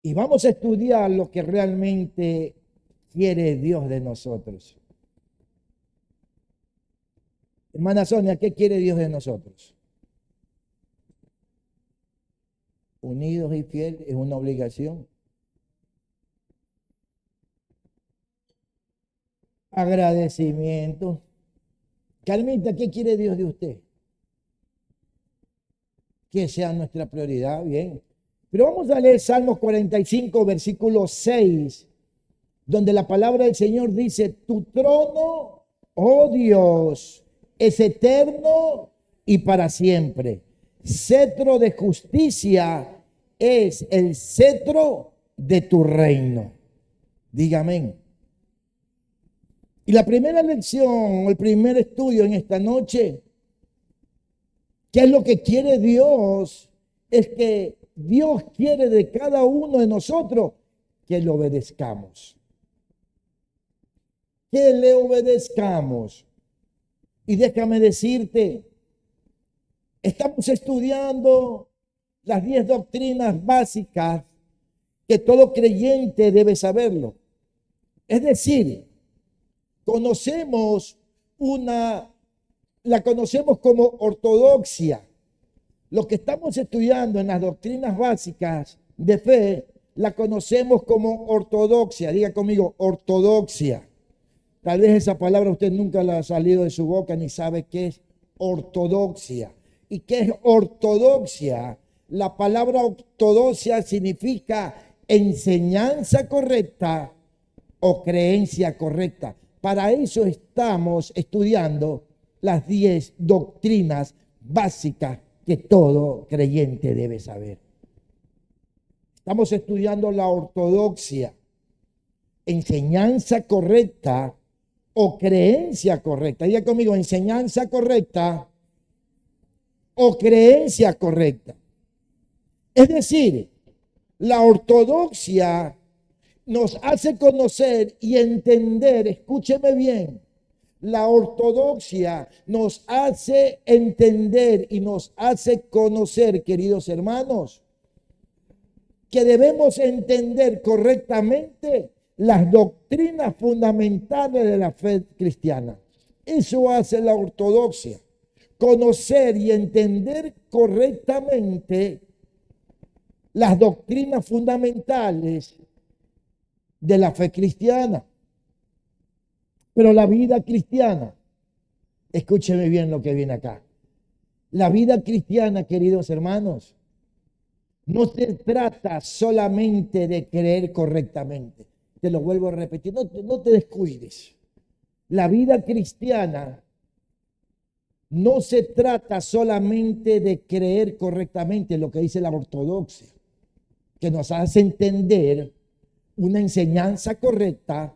Y vamos a estudiar lo que realmente quiere Dios de nosotros. Hermana Sonia, ¿qué quiere Dios de nosotros? Unidos y fieles es una obligación. Agradecimiento. Carmita, ¿qué quiere Dios de usted? Que sea nuestra prioridad, bien. Pero vamos a leer Salmos 45, versículo 6, donde la palabra del Señor dice, tu trono, oh Dios, es eterno y para siempre. Cetro de justicia es el cetro de tu reino. Dígame. Y la primera lección, el primer estudio en esta noche, ¿qué es lo que quiere Dios? Es que Dios quiere de cada uno de nosotros que le obedezcamos. Que le obedezcamos. Y déjame decirte, estamos estudiando las 10 doctrinas básicas que todo creyente debe saberlo. Es decir, la conocemos como ortodoxia. Lo que estamos estudiando en las doctrinas básicas de fe, la conocemos como ortodoxia. Diga conmigo, ortodoxia. Tal vez esa palabra usted nunca la ha salido de su boca ni sabe qué es ortodoxia. ¿Y qué es ortodoxia? La palabra ortodoxia significa enseñanza correcta o creencia correcta. Para eso estamos estudiando las 10 doctrinas básicas que todo creyente debe saber. Estamos estudiando la ortodoxia, enseñanza correcta o creencia correcta. Diga conmigo, enseñanza correcta o creencia correcta. Es decir, la ortodoxia nos hace conocer y entender, escúcheme bien, la ortodoxia nos hace entender y nos hace conocer, queridos hermanos, que debemos entender correctamente las doctrinas fundamentales de la fe cristiana. Eso hace la ortodoxia, conocer y entender correctamente las doctrinas fundamentales de la fe cristiana. Pero la vida cristiana, escúcheme bien lo que viene acá. La vida cristiana, queridos hermanos, no se trata solamente de creer correctamente. Te lo vuelvo a repetir, no te descuides. La vida cristiana no se trata solamente de creer correctamente, lo que dice la ortodoxia, que nos hace entender una enseñanza correcta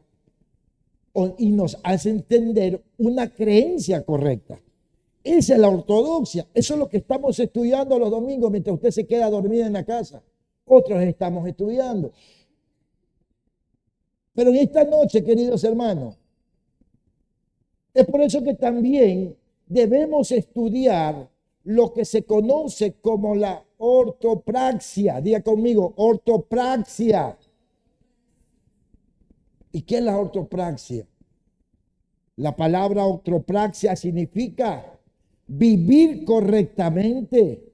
y nos hace entender una creencia correcta. Esa es la ortodoxia. Eso es lo que estamos estudiando los domingos mientras usted se queda dormida en la casa. Otros estamos estudiando. Pero en esta noche, queridos hermanos, es por eso que también debemos estudiar lo que se conoce como la ortopraxia. Diga conmigo, ortopraxia. ¿Y qué es la ortopraxia? La palabra ortopraxia significa vivir correctamente.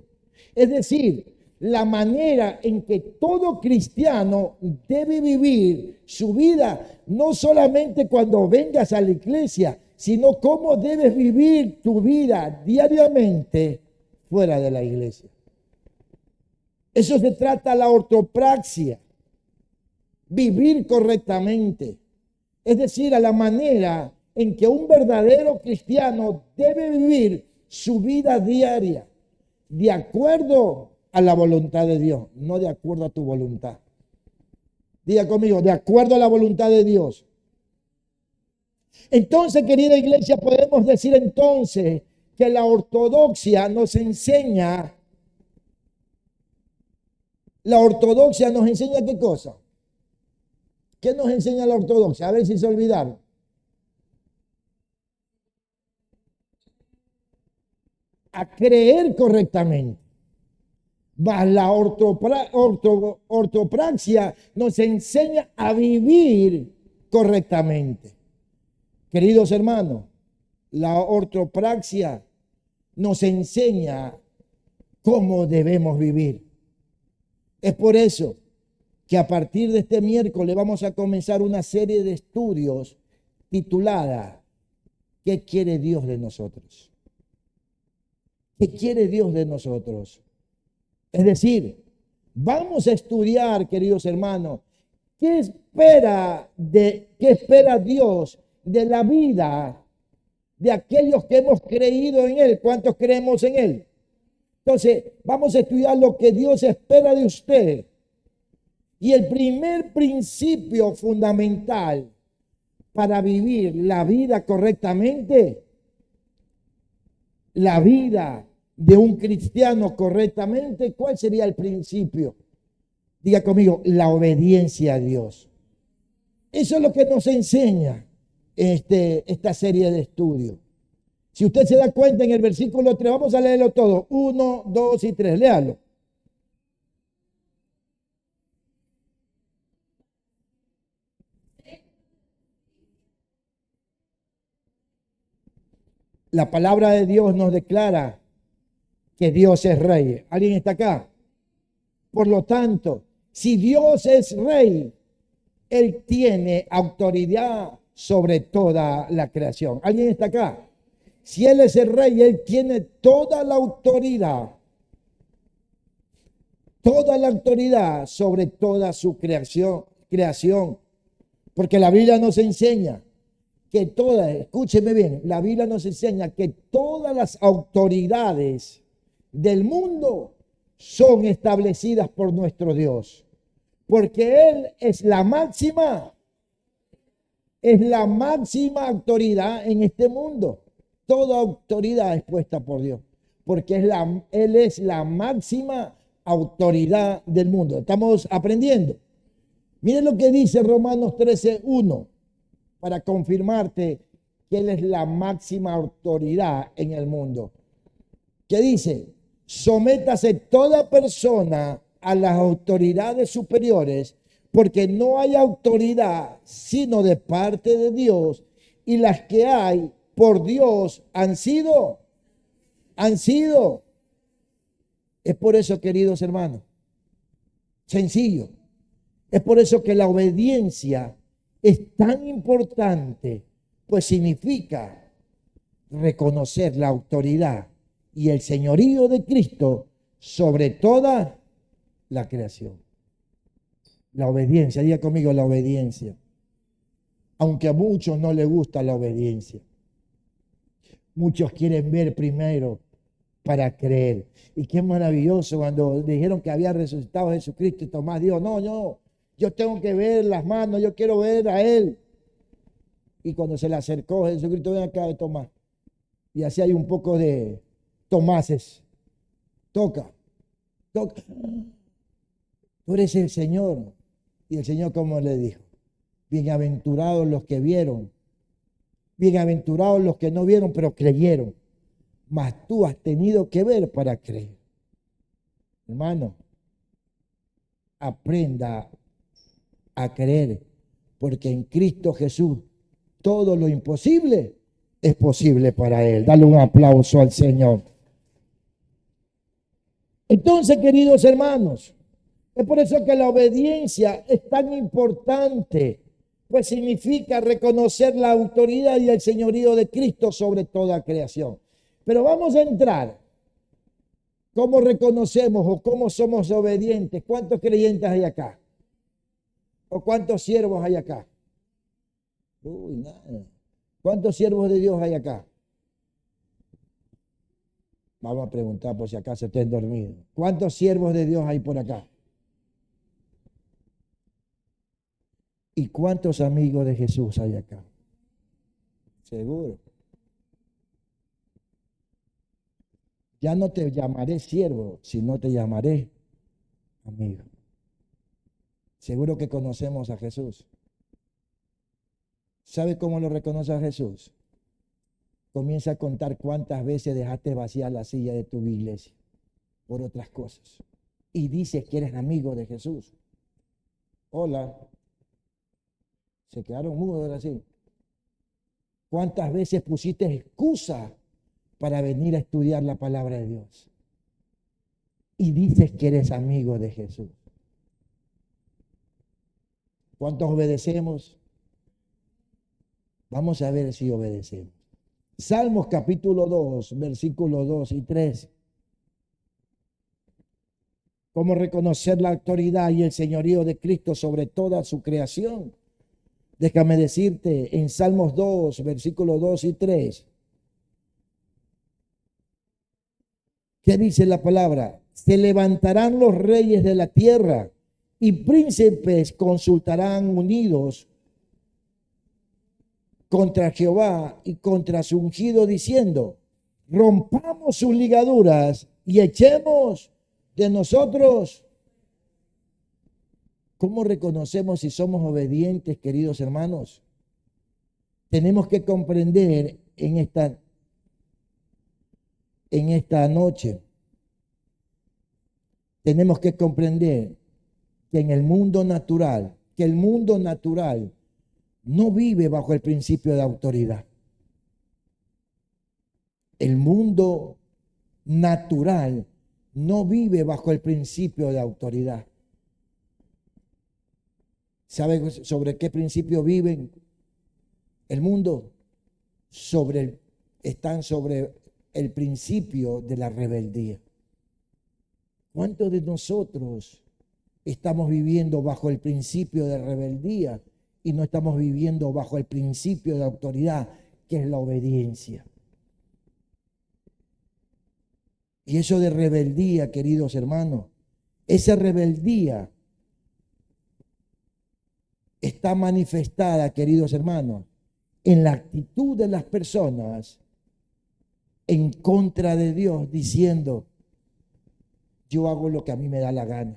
Es decir, la manera en que todo cristiano debe vivir su vida, no solamente cuando vengas a la iglesia, sino cómo debes vivir tu vida diariamente fuera de la iglesia. Eso se trata la ortopraxia. Vivir correctamente. Es decir, a la manera en que un verdadero cristiano debe vivir su vida diaria, de acuerdo a la voluntad de Dios, no de acuerdo a tu voluntad. Diga conmigo, de acuerdo a la voluntad de Dios. Entonces, querida iglesia, podemos decir entonces que la ortodoxia nos enseña, ¿qué cosa? ¿Qué nos enseña la ortodoxia? A ver si se olvidaron. A creer correctamente. Mas la ortopraxia nos enseña a vivir correctamente. Queridos hermanos, la ortopraxia nos enseña cómo debemos vivir. Es por eso que a partir de este miércoles vamos a comenzar una serie de estudios titulada ¿Qué quiere Dios de nosotros? ¿Qué quiere Dios de nosotros? Es decir, vamos a estudiar, queridos hermanos, qué espera Dios de la vida de aquellos que hemos creído en Él. ¿Cuántos creemos en Él? Entonces, vamos a estudiar lo que Dios espera de usted. Y el primer principio fundamental para vivir la vida correctamente, la vida de un cristiano correctamente, ¿cuál sería el principio? Diga conmigo, la obediencia a Dios. Eso es lo que nos enseña esta serie de estudios. Si usted se da cuenta en el versículo 3, vamos a leerlo todo. 1, 2 y 3, léalo. La palabra de Dios nos declara que Dios es rey. ¿Alguien está acá? Por lo tanto, si Dios es rey, Él tiene autoridad sobre toda la creación. ¿Alguien está acá? Si Él es el rey, Él tiene toda la autoridad sobre toda su creación. Porque la Biblia nos enseña que escúcheme bien, la Biblia nos enseña que todas las autoridades del mundo son establecidas por nuestro Dios. Porque Él es la máxima autoridad en este mundo. Toda autoridad es puesta por Dios. Porque Él es la máxima autoridad del mundo. Estamos aprendiendo. Miren lo que dice Romanos 13:1 para confirmarte que Él es la máxima autoridad en el mundo. ¿Qué dice? Sométase toda persona a las autoridades superiores, porque no hay autoridad sino de parte de Dios, y las que hay por Dios han sido. Es por eso, queridos hermanos, sencillo. Es por eso que la obediencia es tan importante, pues significa reconocer la autoridad y el señorío de Cristo sobre toda la creación. La obediencia, diga conmigo la obediencia. Aunque a muchos no les gusta la obediencia. Muchos quieren ver primero para creer. Y qué maravilloso cuando dijeron que había resucitado Jesucristo y Tomás dijo, no, yo tengo que ver las manos, yo quiero ver a Él. Y cuando se le acercó Jesucristo, ven acá de Tomás. Y así hay un poco de Tomases. Toca. Tú eres el Señor. Y el Señor, ¿cómo le dijo? Bienaventurados los que vieron. Bienaventurados los que no vieron, pero creyeron. Mas tú has tenido que ver para creer. Hermano, aprenda a creer, porque en Cristo Jesús todo lo imposible es posible para Él. Dale un aplauso al Señor. Entonces, queridos hermanos, es por eso que la obediencia es tan importante, pues significa reconocer la autoridad y el señorío de Cristo sobre toda creación. Pero vamos a entrar. ¿Cómo reconocemos o cómo somos obedientes? ¿Cuántos creyentes hay acá? ¿O cuántos siervos hay acá? Nada. ¿Cuántos siervos de Dios hay acá? Vamos a preguntar por si acaso estén dormidos. ¿Cuántos siervos de Dios hay por acá? ¿Y cuántos amigos de Jesús hay acá? Seguro. Ya no te llamaré siervo, sino te llamaré amigo. Seguro que conocemos a Jesús. ¿Sabe cómo lo reconoce a Jesús? Comienza a contar cuántas veces dejaste vaciar la silla de tu iglesia por otras cosas. y dices que eres amigo de Jesús. Hola, se quedaron mudos ahora sí. ¿Cuántas veces pusiste excusa para venir a estudiar la palabra de Dios? Y dices que eres amigo de Jesús. ¿Cuántos obedecemos? Vamos a ver si obedecemos. Salmos capítulo 2, versículos 2 y 3. ¿Cómo reconocer la autoridad y el señorío de Cristo sobre toda su creación? Déjame decirte en Salmos 2, versículos 2 y 3. ¿Qué dice la palabra? Se levantarán los reyes de la tierra y príncipes consultarán unidos contra Jehová y contra su ungido, diciendo: rompamos sus ligaduras y echemos de nosotros. ¿Cómo reconocemos si somos obedientes, queridos hermanos? Tenemos que comprender en esta noche, tenemos que comprender que en el mundo natural, no vive bajo el principio de autoridad. El mundo natural no vive bajo el principio de autoridad. ¿Sabe sobre qué principio viven el mundo? Están sobre el principio de la rebeldía. ¿Cuántos de nosotros estamos viviendo bajo el principio de rebeldía y no estamos viviendo bajo el principio de autoridad, que es la obediencia? Y eso de rebeldía, queridos hermanos, esa rebeldía está manifestada, queridos hermanos, en la actitud de las personas en contra de Dios, diciendo: yo hago lo que a mí me da la gana.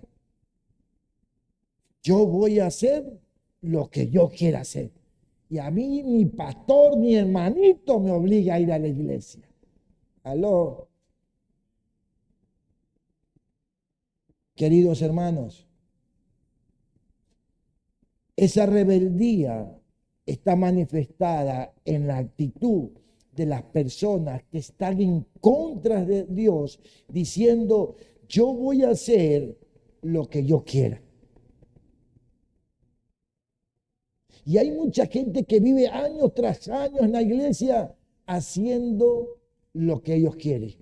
Yo voy a hacer lo que yo quiera hacer. Y a mí ni pastor ni hermanito me obliga a ir a la iglesia. Aló. Queridos hermanos, esa rebeldía está manifestada en la actitud de las personas que están en contra de Dios, diciendo: yo voy a hacer lo que yo quiera. Y hay mucha gente que vive años tras años en la iglesia haciendo lo que ellos quieren.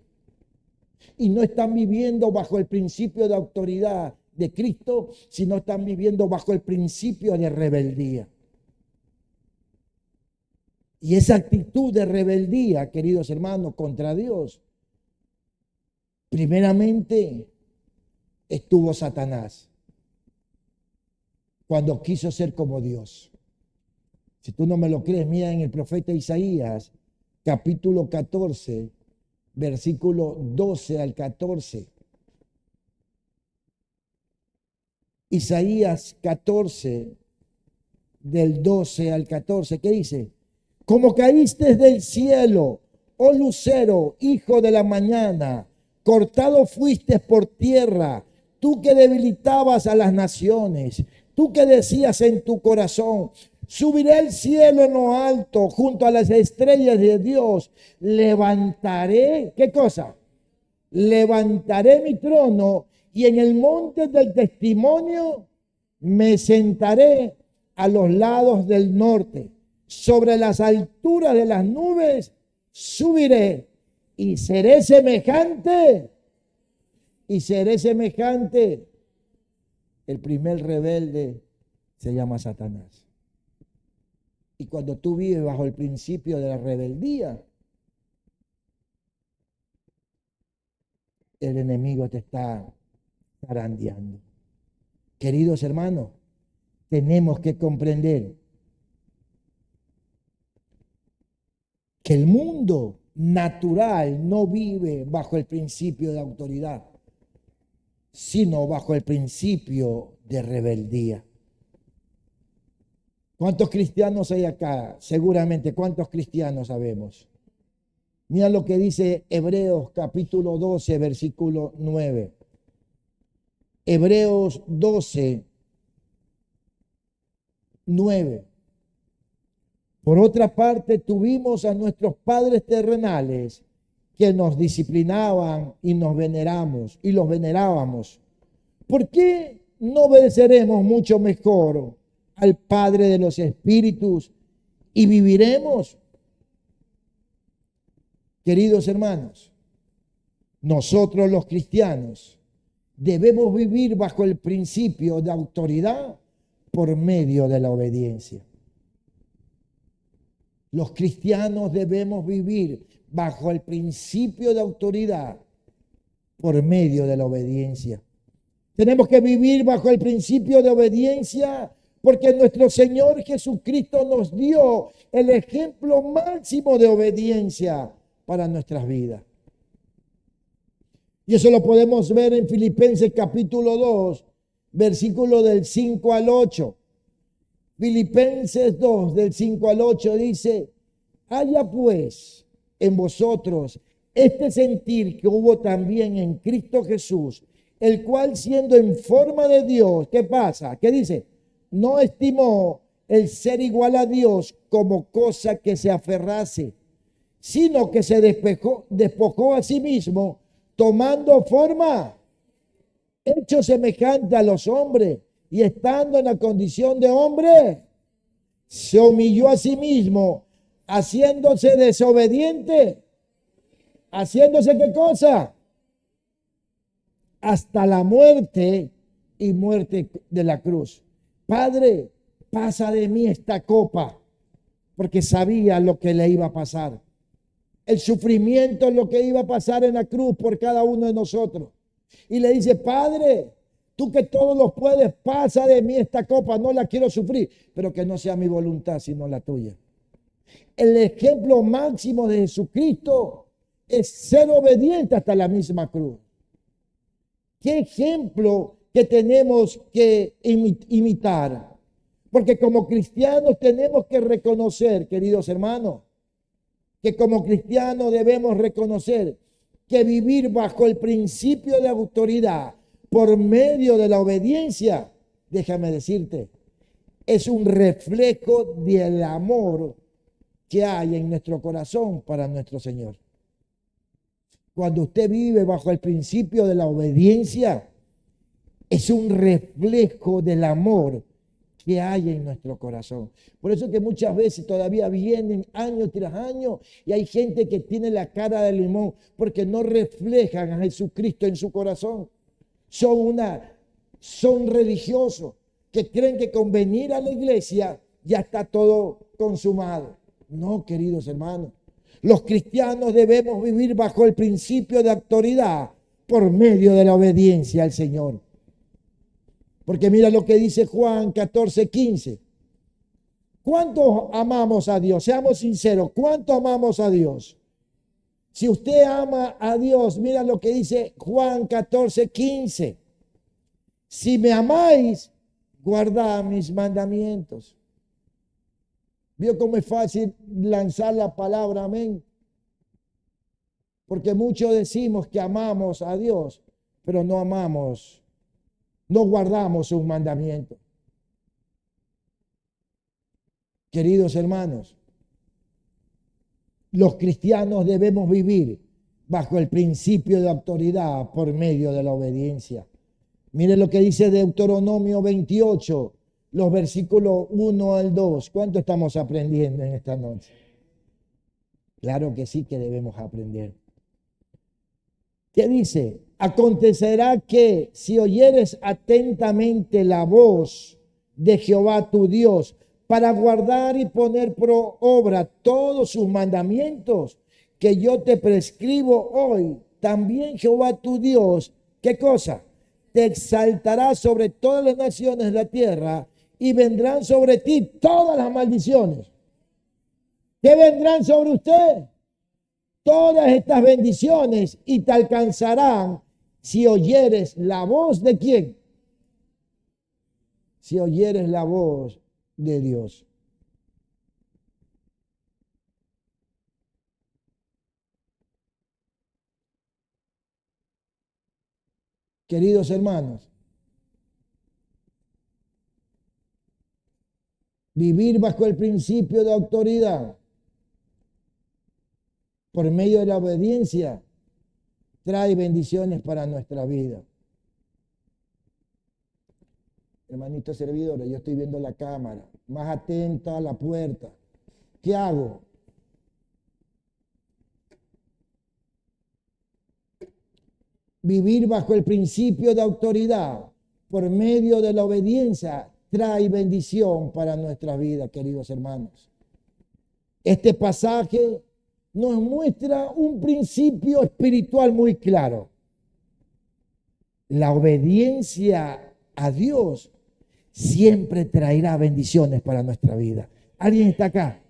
Y no están viviendo bajo el principio de autoridad de Cristo, sino están viviendo bajo el principio de rebeldía. Y esa actitud de rebeldía, queridos hermanos, contra Dios, primeramente estuvo Satanás cuando quiso ser como Dios. Si tú no me lo crees, mira en el profeta Isaías, capítulo 14, versículo 12 al 14. Isaías 14, del 12 al 14, ¿qué dice? Como caíste del cielo, oh lucero, hijo de la mañana, cortado fuiste por tierra, tú que debilitabas a las naciones, tú que decías en tu corazón: subiré al cielo en lo alto, junto a las estrellas de Dios, levantaré, ¿qué cosa? Levantaré mi trono y en el monte del testimonio me sentaré a los lados del norte. Sobre las alturas de las nubes subiré y seré semejante. El primer rebelde se llama Satanás. Y cuando tú vives bajo el principio de la rebeldía, el enemigo te está zarandeando. Queridos hermanos, tenemos que comprender que el mundo natural no vive bajo el principio de autoridad, sino bajo el principio de rebeldía. ¿Cuántos cristianos hay acá? Seguramente, ¿cuántos cristianos sabemos? Mira lo que dice Hebreos capítulo 12, versículo 9. Hebreos 12, 9. Por otra parte, tuvimos a nuestros padres terrenales que nos disciplinaban y nos veneramos y los venerábamos. ¿Por qué no obedeceremos mucho mejor al Padre de los Espíritus y viviremos? Queridos hermanos, nosotros los cristianos debemos vivir bajo el principio de autoridad por medio de la obediencia. Los cristianos debemos vivir bajo el principio de autoridad por medio de la obediencia. Tenemos que vivir bajo el principio de obediencia porque nuestro Señor Jesucristo nos dio el ejemplo máximo de obediencia para nuestras vidas. Y eso lo podemos ver en Filipenses capítulo 2, versículo del 5 al 8. Filipenses 2, del 5 al 8 dice: haya pues en vosotros este sentir que hubo también en Cristo Jesús, el cual siendo en forma de Dios, ¿qué pasa? ¿Qué dice? No estimó el ser igual a Dios como cosa que se aferrase, sino que se despojó a sí mismo, tomando forma, hecho semejante a los hombres, y estando en la condición de hombre, se humilló a sí mismo, haciéndose desobediente. ¿Haciéndose qué cosa? Hasta la muerte y muerte de la cruz. Padre, pasa de mí esta copa, porque sabía lo que le iba a pasar. El sufrimiento es lo que iba a pasar en la cruz por cada uno de nosotros. Y le dice: Padre, tú que todo lo puedes, pasa de mí esta copa, no la quiero sufrir, pero que no sea mi voluntad sino la tuya. El ejemplo máximo de Jesucristo es ser obediente hasta la misma cruz. ¿Qué ejemplo que tenemos que imitar? Porque como cristianos tenemos que reconocer, queridos hermanos, que como cristianos debemos reconocer que vivir bajo el principio de autoridad por medio de la obediencia, déjame decirte, es un reflejo del amor que hay en nuestro corazón para nuestro Señor. Cuando usted vive bajo el principio de la obediencia, es un reflejo del amor que hay en nuestro corazón. Por eso que muchas veces todavía vienen años tras años y hay gente que tiene la cara de limón porque no reflejan a Jesucristo en su corazón. Son religiosos que creen que con venir a la iglesia ya está todo consumado. No, queridos hermanos. Los cristianos debemos vivir bajo el principio de autoridad por medio de la obediencia al Señor. Porque mira lo que dice Juan 14:15. ¿Cuánto amamos a Dios? Seamos sinceros, ¿cuánto amamos a Dios? Si usted ama a Dios, mira lo que dice Juan 14:15. Si me amáis, guardad mis mandamientos. ¿Vio cómo es fácil lanzar la palabra amén? Porque muchos decimos que amamos a Dios, pero no amamos, no guardamos sus mandamientos. Queridos hermanos, los cristianos debemos vivir bajo el principio de autoridad por medio de la obediencia. Mire lo que dice Deuteronomio 28, los versículos 1 al 2. ¿Cuánto estamos aprendiendo en esta noche? Claro que sí que debemos aprender. ¿Qué dice? Acontecerá que si oyeres atentamente la voz de Jehová tu Dios para guardar y poner por obra todos sus mandamientos que yo te prescribo hoy, también Jehová tu Dios, ¿qué cosa? Te exaltará sobre todas las naciones de la tierra y vendrán sobre ti todas las maldiciones. ¿Qué vendrán sobre usted? Todas estas bendiciones y te alcanzarán si oyeres la voz de ¿quién? Si oyeres la voz de Dios. Queridos hermanos, Vivir bajo el principio de autoridad por medio de la obediencia trae bendiciones para nuestra vida. Hermanito servidor, yo estoy viendo la cámara, más atenta a la puerta. ¿Qué hago? Vivir bajo el principio de autoridad por medio de la obediencia trae bendición para nuestra vida, queridos hermanos. Este pasaje nos muestra un principio espiritual muy claro. La obediencia a Dios siempre traerá bendiciones para nuestra vida. ¿Alguien está acá?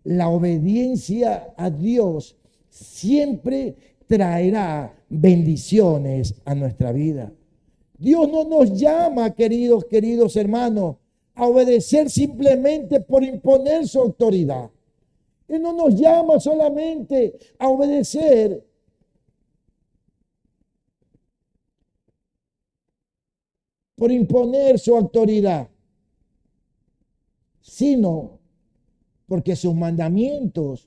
La obediencia a Dios siempre traerá bendiciones a nuestra vida. Dios no nos llama, queridos hermanos, a obedecer simplemente por imponer su autoridad. Él no nos llama solamente a obedecer por imponer su autoridad, sino porque sus mandamientos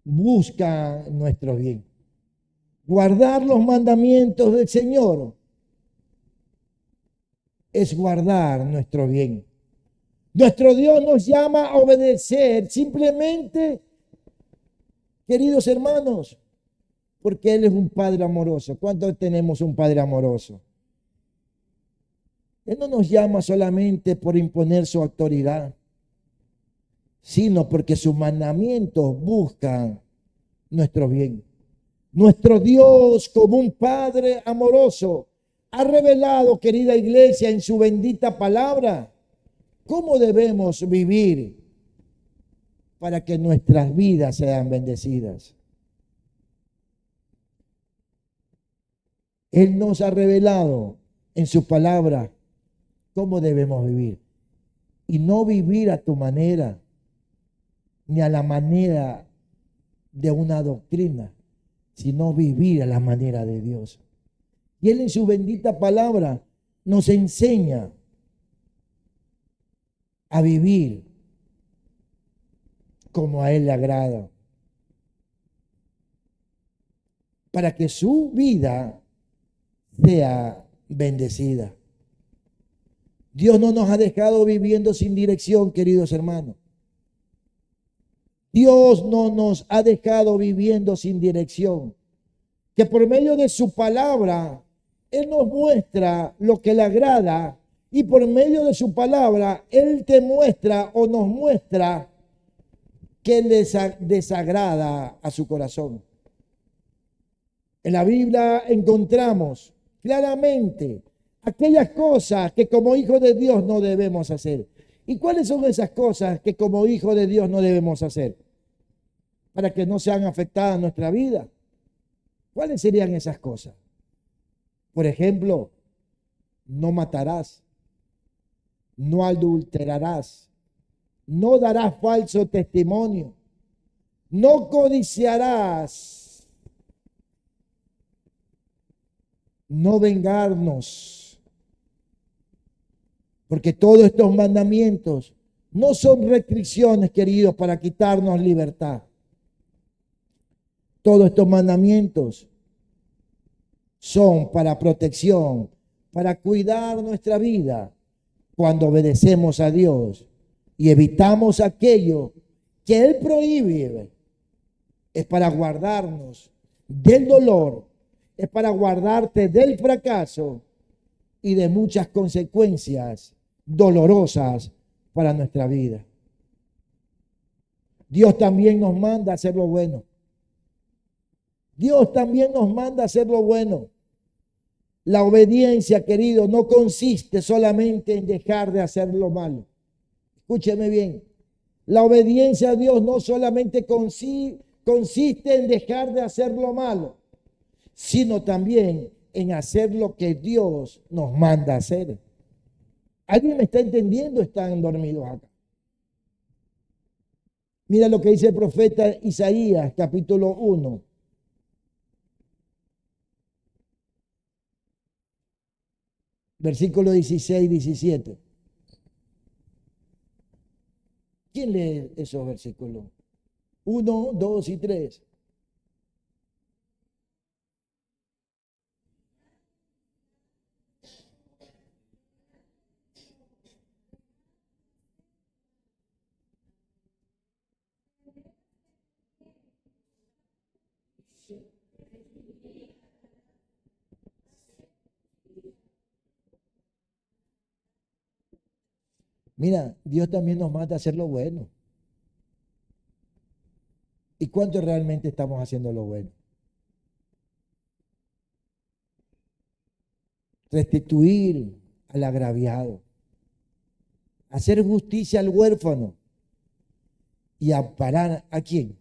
buscan nuestro bien. Guardar los mandamientos del Señor es guardar nuestro bien. Nuestro Dios nos llama a obedecer simplemente, queridos hermanos, porque Él es un Padre amoroso. ¿Cuántos tenemos un Padre amoroso? Él no nos llama solamente por imponer su autoridad, sino porque sus mandamientos buscan nuestro bien. Nuestro Dios, como un Padre amoroso, ha revelado, querida iglesia, en su bendita palabra, cómo debemos vivir para que nuestras vidas sean bendecidas. Él nos ha revelado en su palabra cómo debemos vivir. Y no vivir a tu manera, ni a la manera de una doctrina, sino vivir a la manera de Dios. Y Él en su bendita palabra nos enseña a vivir como a Él le agrada, para que su vida sea bendecida. Dios no nos ha dejado viviendo sin dirección, queridos hermanos. Dios no nos ha dejado viviendo sin dirección. Que por medio de su palabra, Él nos muestra lo que le agrada, y por medio de su palabra, Él te muestra o nos muestra que le desagrada a su corazón. En la Biblia encontramos claramente aquellas cosas que como hijos de Dios no debemos hacer. ¿Y cuáles son esas cosas que como hijos de Dios no debemos hacer? Para que no sean afectadas nuestra vida. ¿Cuáles serían esas cosas? Por ejemplo, no matarás, no adulterarás, no darás falso testimonio, no codiciarás, no vengarnos. Porque todos estos mandamientos no son restricciones, queridos, para quitarnos libertad. Todos estos mandamientos son para protección, para cuidar nuestra vida cuando obedecemos a Dios y evitamos aquello que Él prohíbe. Es para guardarnos del dolor, es para guardarte del fracaso y de muchas consecuencias dolorosas para nuestra vida. Dios también nos manda a hacer lo bueno. Dios también nos manda a hacer lo bueno. La obediencia, querido, no consiste solamente en dejar de hacer lo malo. Escúcheme bien. La obediencia a Dios no solamente consiste en dejar de hacer lo malo, sino también en hacer lo que Dios nos manda hacer. ¿Alguien me está entendiendo? Están dormidos acá. Mira lo que dice el profeta Isaías, capítulo 1. Versículo 16 y 17. ¿Quién lee esos versículos? 1, 2 y 3. Mira, Dios también nos manda a hacer lo bueno. ¿Y cuánto realmente estamos haciendo lo bueno? Restituir al agraviado, hacer justicia al huérfano y amparar ¿a quién?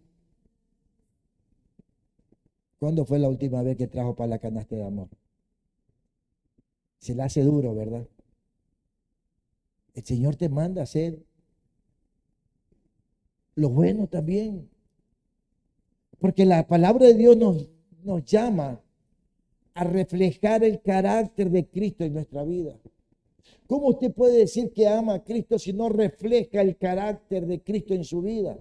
¿Cuándo fue la última vez que trajo para la canasta de amor? Se le hace duro, ¿verdad? El Señor te manda a hacer lo bueno también. Porque la palabra de Dios nos llama a reflejar el carácter de Cristo en nuestra vida. ¿Cómo usted puede decir que ama a Cristo si no refleja el carácter de Cristo en su vida?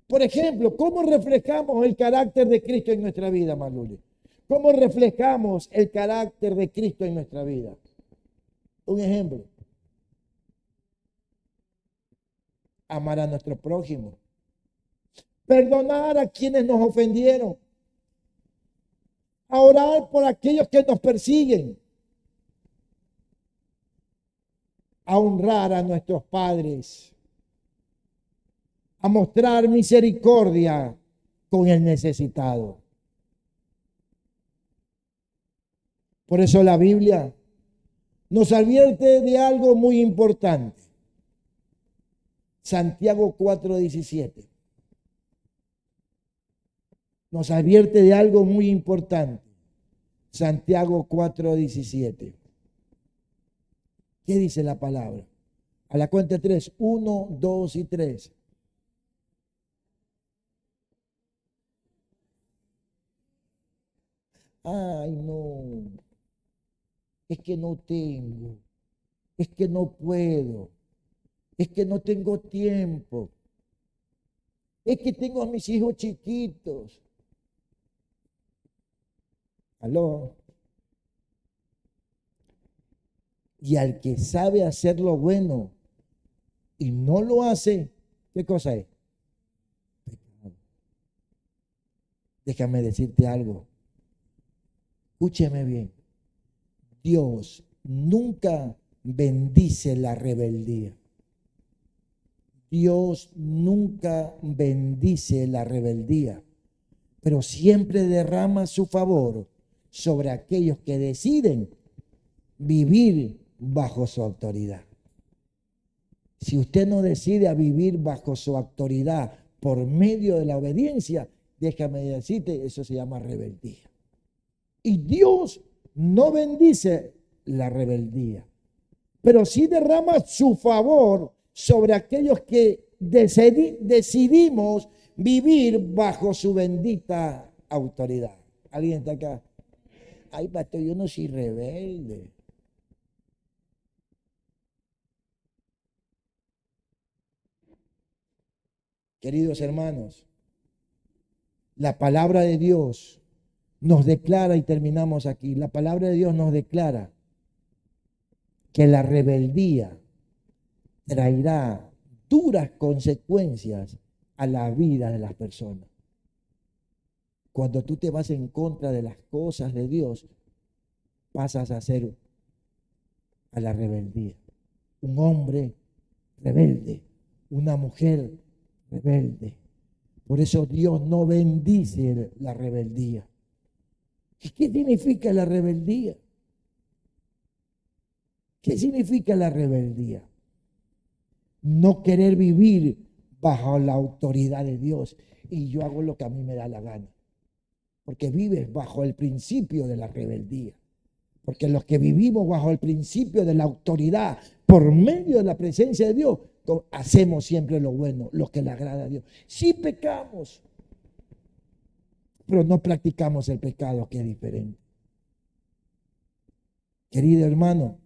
Por ejemplo, ¿cómo reflejamos el carácter de Cristo en nuestra vida, Maluli? ¿Cómo reflejamos el carácter de Cristo en nuestra vida? Un ejemplo. Amar a nuestro prójimo. Perdonar a quienes nos ofendieron. A orar por aquellos que nos persiguen. A honrar a nuestros padres. A mostrar misericordia con el necesitado. Por eso la Biblia nos advierte de algo muy importante. Santiago 4:17. Nos advierte de algo muy importante. Santiago 4:17. ¿Qué dice la palabra? A la cuenta de 3. 1, 2 y 3. Ay, no. Es que no tengo. Es que no puedo. Es que no tengo tiempo. Es que tengo a mis hijos chiquitos. Aló. Y al que sabe hacer lo bueno y no lo hace, ¿qué cosa es? Pecado. Déjame decirte algo. Escúcheme bien. Dios nunca bendice la rebeldía. Dios nunca bendice la rebeldía, pero siempre derrama su favor sobre aquellos que deciden vivir bajo su autoridad. Si usted no decide a vivir bajo su autoridad por medio de la obediencia, déjame decirte, eso se llama rebeldía. Y Dios no bendice la rebeldía, pero sí derrama su favor sobre aquellos que decidimos vivir bajo su bendita autoridad. ¿Alguien está acá? Ay, pastor, yo no soy rebelde. Queridos hermanos, la palabra de Dios nos declara, y terminamos aquí, la palabra de Dios nos declara que la rebeldía traerá duras consecuencias a la vida de las personas. Cuando tú te vas en contra de las cosas de Dios, pasas a ser a la rebeldía. Un hombre rebelde, una mujer rebelde. Por eso Dios no bendice la rebeldía. ¿Y qué significa la rebeldía? ¿Qué significa la rebeldía? No querer vivir bajo la autoridad de Dios. Y yo hago lo que a mí me da la gana. Porque vives bajo el principio de la rebeldía. Porque los que vivimos bajo el principio de la autoridad, por medio de la presencia de Dios, hacemos siempre lo bueno, lo que le agrada a Dios. Sí pecamos, pero no practicamos el pecado, que es diferente. Querido hermano,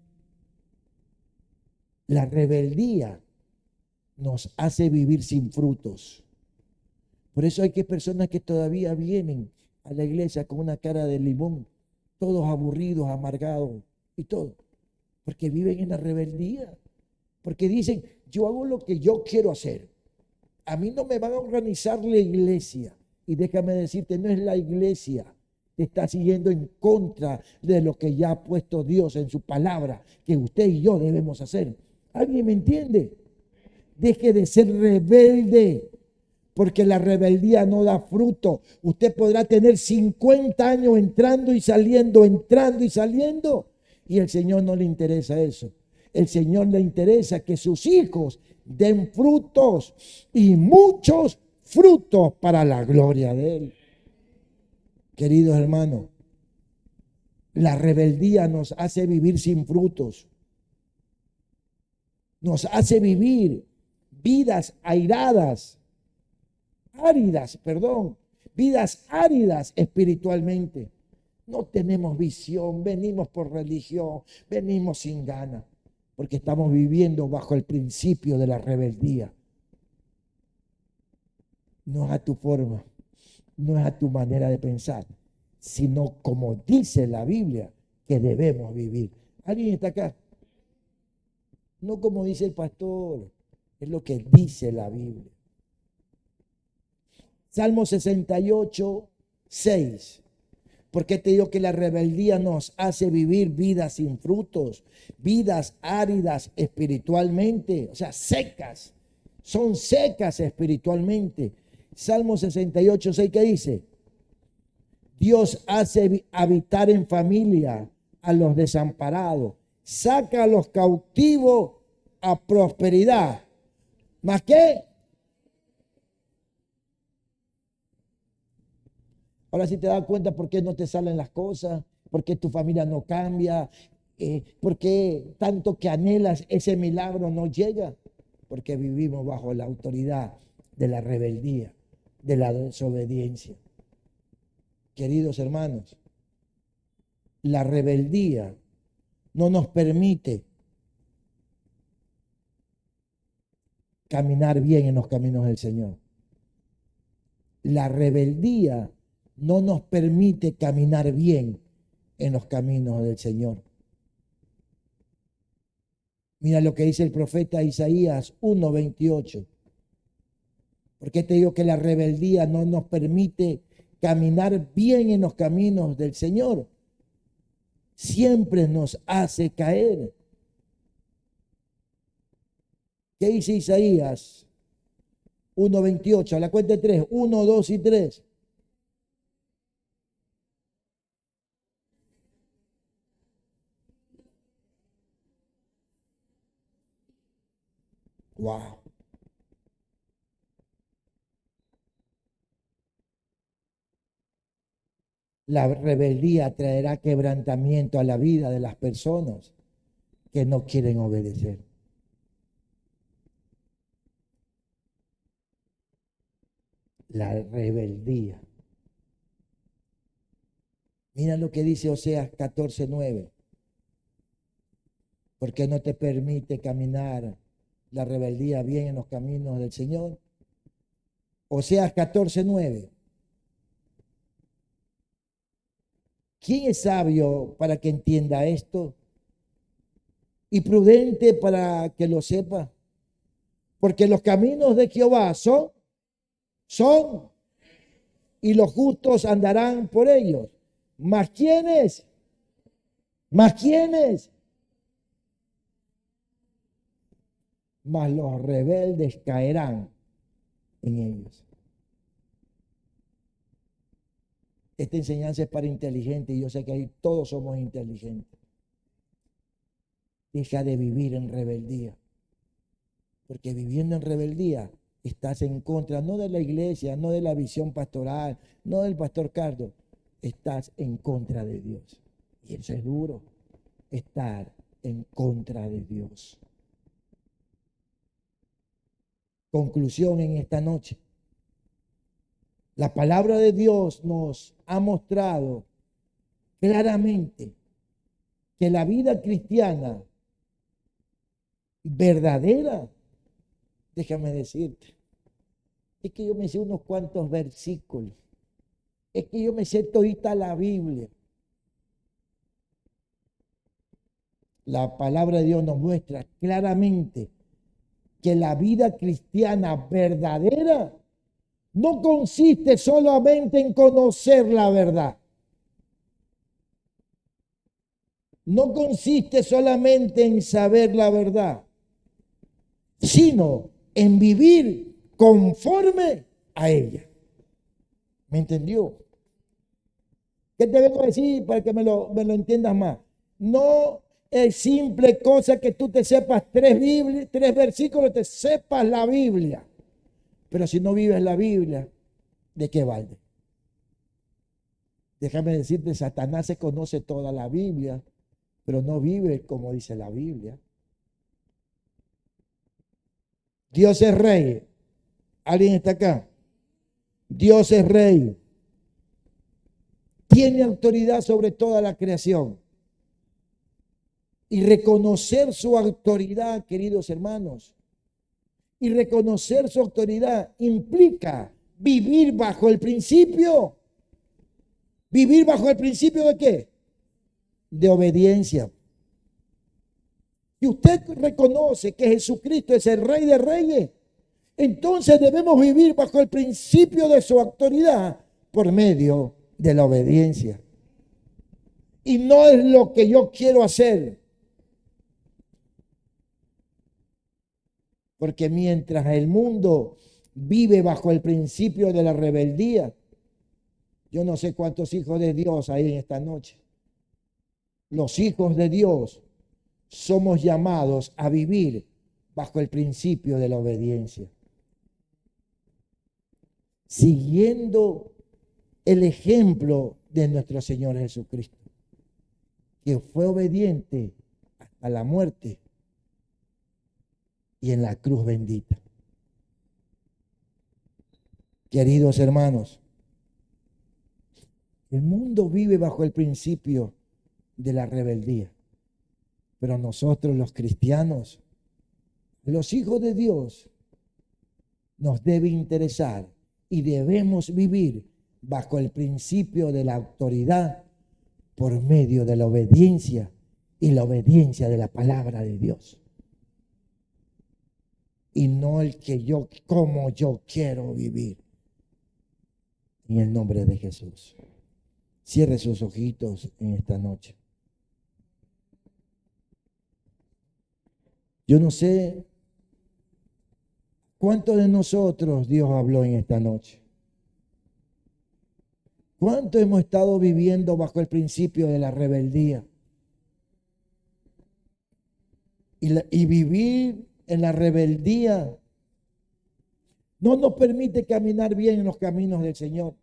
la rebeldía nos hace vivir sin frutos. Por eso hay que personas que todavía vienen a la iglesia con una cara de limón, todos aburridos, amargados y todo, porque viven en la rebeldía, porque dicen, yo hago lo que yo quiero hacer. A mí no me van a organizar la iglesia. Y déjame decirte, no es la iglesia que está siguiendo en contra de lo que ya ha puesto Dios en su palabra, que usted y yo debemos hacer. ¿Alguien me entiende? Deje de ser rebelde, porque la rebeldía no da fruto. Usted podrá tener 50 años entrando y saliendo, y el Señor no le interesa eso. El Señor le interesa que sus hijos den frutos y muchos frutos para la gloria de Él. Queridos hermanos, la rebeldía nos hace vivir sin frutos. Nos hace vivir vidas vidas áridas espiritualmente. No tenemos visión, venimos por religión, venimos sin ganas, porque estamos viviendo bajo el principio de la rebeldía. No es a tu forma, no es a tu manera de pensar, sino como dice la Biblia que debemos vivir. ¿Alguien está acá? No como dice el pastor, es lo que dice la Biblia. Salmo 68, 6. ¿Por qué te digo que la rebeldía nos hace vivir vidas sin frutos, vidas áridas espiritualmente, o sea, secas? Son secas espiritualmente. Salmo 68, 6, ¿qué dice? Dios hace habitar en familia a los desamparados, saca a los cautivos a prosperidad. ¿Más qué? Ahora sí te das cuenta por qué no te salen las cosas, por qué tu familia no cambia, por qué tanto que anhelas ese milagro no llega, porque vivimos bajo la autoridad de la rebeldía, de la desobediencia. Queridos hermanos, la rebeldía no nos permite caminar bien en los caminos del Señor. La rebeldía no nos permite caminar bien en los caminos del Señor. Mira lo que dice el profeta Isaías 1:28. ¿Por qué te digo que la rebeldía no nos permite caminar bien en los caminos del Señor? Siempre nos hace caer. ¿Qué dice Isaías 1:28? A la cuenta de 3. 1, 2 y 3. Wow. La rebeldía traerá quebrantamiento a la vida de las personas que no quieren obedecer. La rebeldía. Mira lo que dice Oseas 14:9. ¿Por qué no te permite caminar la rebeldía bien en los caminos del Señor? Oseas 14:9. ¿Quién es sabio para que entienda esto? Y prudente para que lo sepa. Porque los caminos de Jehová son, y los justos andarán por ellos. ¿Mas quiénes? ¿Mas quiénes? Mas los rebeldes caerán en ellos. Esta enseñanza es para inteligentes y yo sé que ahí todos somos inteligentes. Deja de vivir en rebeldía, porque viviendo en rebeldía estás en contra, no de la iglesia, no de la visión pastoral, no del pastor Carlos, estás en contra de Dios. Y eso es duro, estar en contra de Dios. Conclusión en esta noche. La palabra de Dios nos ha mostrado claramente que la vida cristiana verdadera Déjame decirte, es que yo me sé unos cuantos versículos. Es que yo me sé todita la Biblia. La palabra de Dios nos muestra claramente que la vida cristiana verdadera no consiste solamente en conocer la verdad. No consiste solamente en saber la verdad, sino en vivir conforme a ella. ¿Me entendió? ¿Qué te vengo a decir para que me lo entiendas más? No es simple cosa que tú te sepas tres versículos, te sepas la Biblia. Pero si no vives la Biblia, ¿de qué vale? Déjame decirte, Satanás se conoce toda la Biblia, pero no vive como dice la Biblia. Dios es rey. ¿Alguien está acá? Dios es rey. Tiene autoridad sobre toda la creación. Y reconocer su autoridad, queridos hermanos, y reconocer su autoridad implica vivir bajo el principio. ¿Vivir bajo el principio de qué? De obediencia. Si usted reconoce que Jesucristo es el Rey de Reyes, entonces debemos vivir bajo el principio de su autoridad por medio de la obediencia. Y no es lo que yo quiero hacer. Porque mientras el mundo vive bajo el principio de la rebeldía, yo no sé cuántos hijos de Dios hay en esta noche. Los hijos de Dios somos llamados a vivir bajo el principio de la obediencia, siguiendo el ejemplo de nuestro Señor Jesucristo, que fue obediente hasta la muerte y en la cruz bendita. Queridos hermanos, el mundo vive bajo el principio de la rebeldía, pero nosotros los cristianos, los hijos de Dios, nos debe interesar y debemos vivir bajo el principio de la autoridad por medio de la obediencia y la obediencia de la palabra de Dios. Y no el que yo, como yo quiero vivir. En el nombre de Jesús. Cierre sus ojitos en esta noche. Yo no sé cuántos de nosotros Dios habló en esta noche. ¿Cuánto hemos estado viviendo bajo el principio de la rebeldía? Y vivir en la rebeldía no nos permite caminar bien en los caminos del Señor.